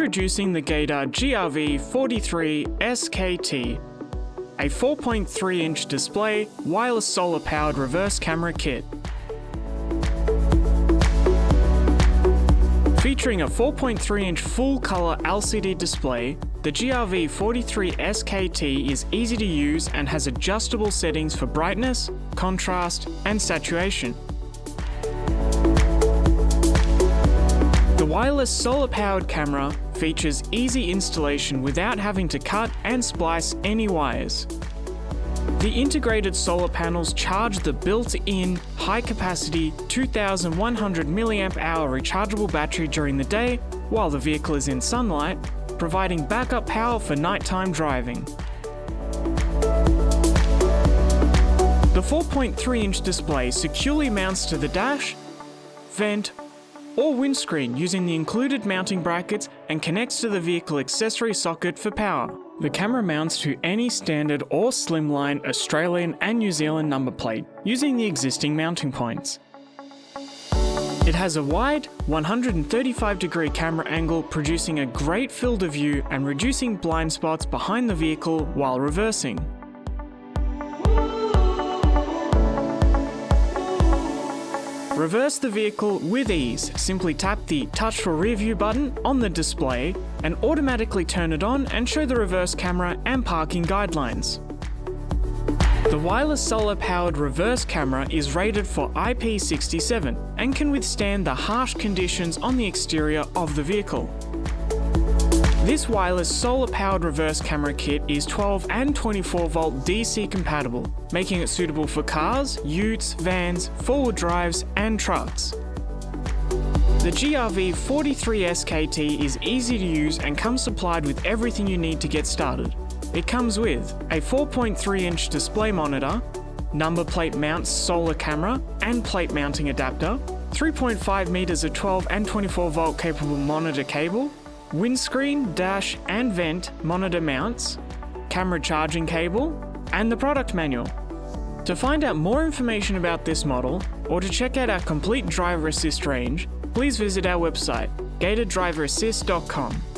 Introducing the Gator GRV43SKT, a 4.3-inch display, wireless solar-powered reverse camera kit. Featuring a 4.3-inch full-color LCD display, the GRV43SKT is easy to use and has adjustable settings for brightness, contrast, and saturation. The wireless solar-powered camera features easy installation without having to cut and splice any wires. The integrated solar panels charge the built-in high-capacity 2100 mAh rechargeable battery during the day while the vehicle is in sunlight, providing backup power for nighttime driving. The 4.3-inch display securely mounts to the dash, vent, or windscreen using the included mounting brackets and connects to the vehicle accessory socket for power. The camera mounts to any standard or slimline Australian and New Zealand number plate using the existing mounting points. It has a wide 135-degree camera angle, producing a great field of view and reducing blind spots behind the vehicle while reversing. Reverse the vehicle with ease. Simply tap the Touch for Rear View button on the display and automatically turn it on and show the reverse camera and parking guidelines. The wireless solar-powered reverse camera is rated for IP67 and can withstand the harsh conditions on the exterior of the vehicle. This wireless solar-powered reverse camera kit is 12 and 24 volt DC compatible, making it suitable for cars, utes, vans, four-wheel drives, and trucks. The GRV43SKT is easy to use and comes supplied with everything you need to get started. It comes with a 4.3-inch display monitor, number plate mounts solar camera and plate mounting adapter, 3.5 meters of 12 and 24 volt capable monitor cable, windscreen, dash and vent monitor mounts, camera charging cable, and the product manual. To find out more information about this model, or to check out our complete driver assist range, please visit our website, gatordriverassist.com.